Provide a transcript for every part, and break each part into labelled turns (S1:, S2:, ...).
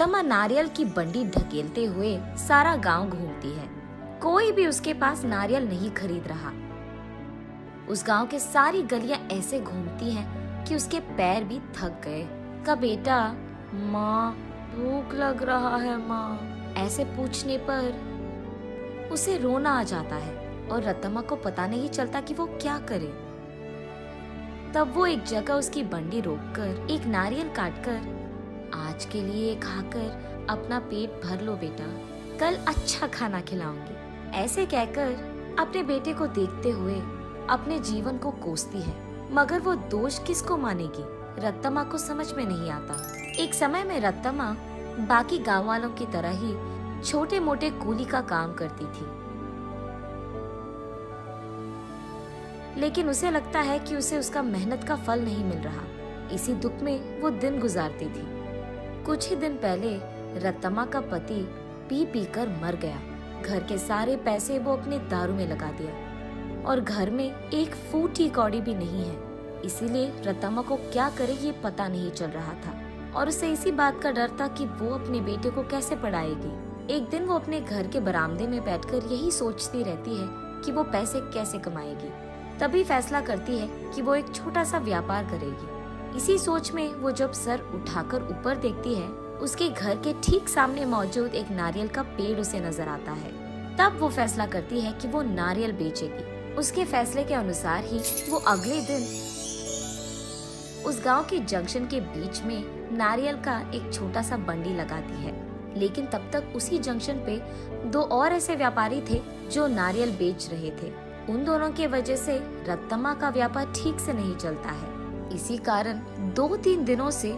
S1: रत्तम्मा नारियल की बंडी ढकेलते हुए सारा गांव घूमती है। कोई भी उसके पास नारियल नहीं खरीद रहा। उस गांव के सारी गलियां ऐसे घूमती हैं कि उसके पैर भी थक गए। का बेटा, माँ भूख लग रहा है माँ, ऐसे पूछने पर उसे रोना आ जाता है और रत्तम्मा को पता नहीं चलता कि वो क्या करे। तब वो एक जगह उसकी बंडी रोककर एक नारियल काटकर, आज के लिए खाकर अपना पेट भर लो बेटा, कल अच्छा खाना खिलाऊंगी, ऐसे कहकर अपने बेटे को देखते हुए अपने जीवन को कोसती है। मगर वो दोष किसको मानेगी, रत्तम्मा को समझ में नहीं आता। एक समय में रत्तम्मा बाकी गांव वालों की तरह ही छोटे मोटे कूली का काम करती थी, लेकिन उसे लगता है कि उसे उसका मेहनत का फल नहीं मिल रहा। इसी दुख में वो दिन गुजारती थी। कुछ ही दिन पहले रत्तम्मा का पति पी पी कर मर गया। घर के सारे पैसे वो अपने दारू में लगा दिया और घर में एक फूटी कौड़ी भी नहीं है। इसीलिए रत्तम्मा को क्या करे ये पता नहीं चल रहा था और उसे इसी बात का डर था कि वो अपने बेटे को कैसे पढ़ाएगी। एक दिन वो अपने घर के बरामदे में बैठकर यही सोचती रहती है कि वो पैसे कैसे कमाएगी। तभी फैसला करती है कि वो एक छोटा सा व्यापार करेगी। इसी सोच में वो जब सर उठाकर ऊपर देखती है, उसके घर के ठीक सामने मौजूद एक नारियल का पेड़ उसे नजर आता है। तब वो फैसला करती है कि वो नारियल बेचेगी। उसके फैसले के अनुसार ही वो अगले दिन उस गांव के जंक्शन के बीच में नारियल का एक छोटा सा बंडी लगाती है। लेकिन तब तक उसी जंक्शन पे दो और ऐसे व्यापारी थे जो नारियल बेच रहे थे। उन दोनों के वजह से रत्तम्मा का व्यापार ठीक से नहीं चलता है। इसी कारण 2-3 दिनों से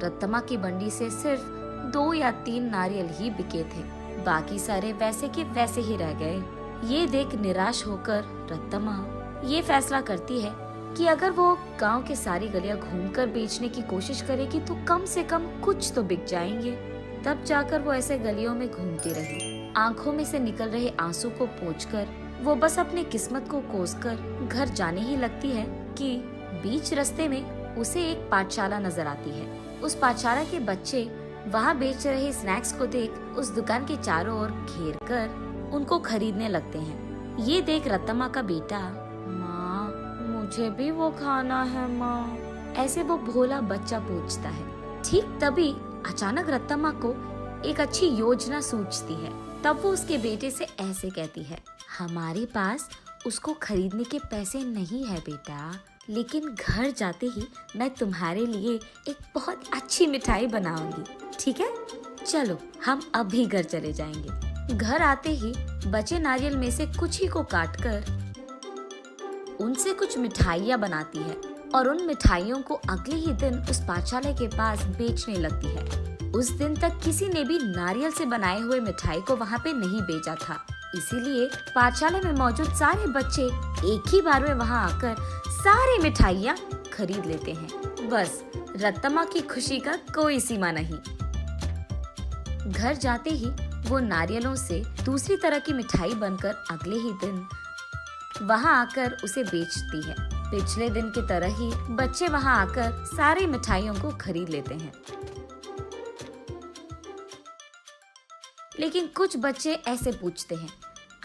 S1: रत्तम्मा की बंडी से सिर्फ 2 या 3 नारियल ही बिके थे, बाकी सारे वैसे के वैसे ही रह गए। ये देख निराश होकर रत्तम्मा ये फैसला करती है कि अगर वो गांव के सारी गलियां घूमकर बेचने की कोशिश करेगी तो कम से कम कुछ तो बिक जाएंगे। तब जाकर वो ऐसे गलियों में घूमती रही। आंखों में से निकल रहे आंसू को पोंछकर वो बस अपनी किस्मत को कोसकर घर जाने ही लगती है कि बीच रास्ते में उसे एक पाठशाला नजर आती है। उस पाठशाला के बच्चे वहाँ बेच रहे स्नैक्स को देख उस दुकान के चारों ओर घेर कर उनको खरीदने लगते हैं। ये देख रत्तम्मा का बेटा, माँ मुझे भी वो खाना है माँ, ऐसे वो भोला बच्चा पूछता है। ठीक तभी अचानक रत्तम्मा को एक अच्छी योजना सूझती है। तब वो उसके बेटे से ऐसे कहती है, हमारे पास उसको खरीदने के पैसे नहीं है बेटा, लेकिन घर जाते ही मैं तुम्हारे लिए एक बहुत अच्छी मिठाई बनाऊंगी, ठीक है? चलो हम अभी घर चले जाएंगे। घर आते ही बचे नारियल में से कुछ ही को काटकर उनसे कुछ मिठाइयाँ बनाती है और उन मिठाइयों को अगले ही दिन उस पाठशाला के पास बेचने लगती है। उस दिन तक किसी ने भी नारियल से बनाए हुए मिठाई को वहाँ पे नहीं बेचा था, इसीलिए पाठशाला में मौजूद सारे बच्चे एक ही बार में वहाँ आकर सारी मिठाइयाँ खरीद लेते हैं। बस रत्तम्मा की खुशी का कोई सीमा नहीं। घर जाते ही वो नारियलों से दूसरी तरह की मिठाई बनकर अगले ही दिन वहाँ आकर उसे बेचती है। पिछले दिन की तरह ही बच्चे वहाँ आकर सारी मिठाइयों को खरीद लेते हैं, लेकिन कुछ बच्चे ऐसे पूछते हैं,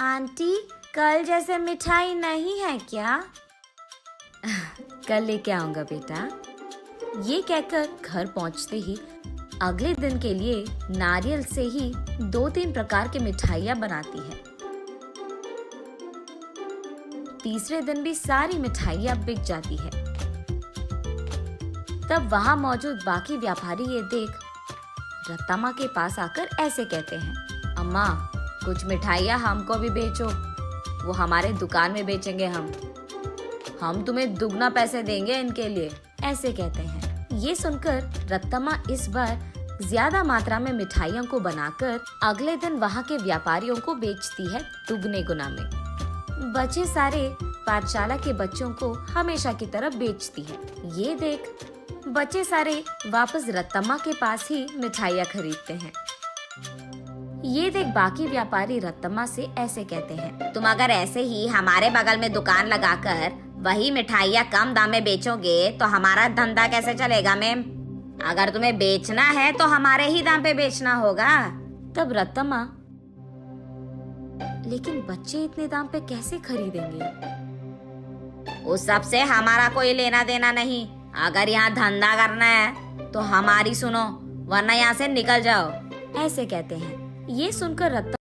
S1: आंटी कल जैसे मिठाई नहीं है क्या? कल लेके आऊंगा बेटा। ये कहकर घर पहुंचते ही अगले दिन के लिए नारियल से ही 2-3 प्रकार की मिठाइयाँ बनाती है। तीसरे दिन भी सारी मिठाइयाँ बिक जाती है। तब वहाँ मौजूद बाकी व्यापारी ये देख रत्तम्मा के पास आकर ऐसे कहते हैं, अम्मा कुछ मिठाइयाँ हमको भी बेचो, वो हमारे दुकान में बेचेंगे हम तुम्हें दुगना पैसे देंगे इनके लिए, ऐसे कहते हैं। ये सुनकर रत्तम्मा इस बार ज्यादा मात्रा में मिठाइयों को बनाकर अगले दिन वहाँ के व्यापारियों को बेचती है दुगने गुना में। बचे सारे पाठशाला के बच्चों को हमेशा की तरह बेचती है। ये देख बच्चे सारे वापस रत्तम्मा के पास ही मिठाइयाँ खरीदते हैं। ये देख बाकी व्यापारी रत्तम्मा से ऐसे कहते हैं,
S2: तुम अगर ऐसे ही हमारे बगल में दुकान लगाकर वही मिठाइयाँ कम दाम में बेचोगे तो हमारा धंधा कैसे चलेगा मैम? अगर तुम्हें बेचना है तो हमारे ही दाम पे बेचना होगा।
S1: तब रत्तम्मा, लेकिन बच्चे इतने दाम पे कैसे खरीदेंगे?
S2: उस सब से हमारा कोई लेना देना नहीं। अगर यहाँ धंधा करना है तो हमारी सुनो, वरना यहाँ से निकल जाओ।
S1: ऐसे कहते हैं। ये सुनकर रत्तम्मा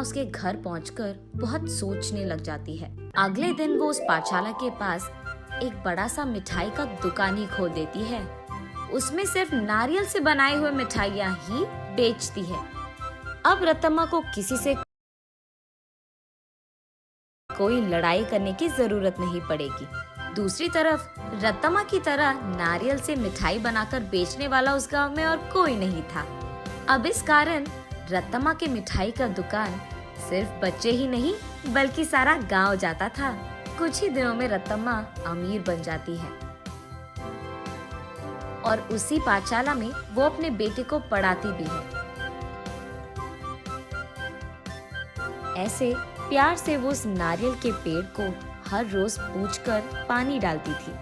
S1: उसके घर पहुंचकर बहुत सोचने लग जाती है। अगले दिन वो उस पाठशाला के पास एक बड़ा सा मिठाई का दुकान ही खोल देती है। उसमें सिर्फ नारियल से बनाई हुई मिठाइयाँ ही बेचती है। अब रत्तम्मा को किसी से कोई लड़ाई करने की जरूरत नहीं पड़ेगी। दूसरी तरफ रत्तम्मा की तरह नारियल से मिठाई बनाकर बेचने वाला उस गांव में और कोई नहीं था। अब इस कारण रत्तम्मा के मिठाई का दुकान सिर्फ बच्चे ही नहीं बल्कि सारा गांव जाता था। कुछ ही दिनों में रत्तम्मा अमीर बन जाती है और उसी पाठशाला में वो अपने बेटे को पढ़ाती भी है। ऐसे प्यार से वो उस नारियल के पेड़ को हर रोज पूछकर पानी डालती थी।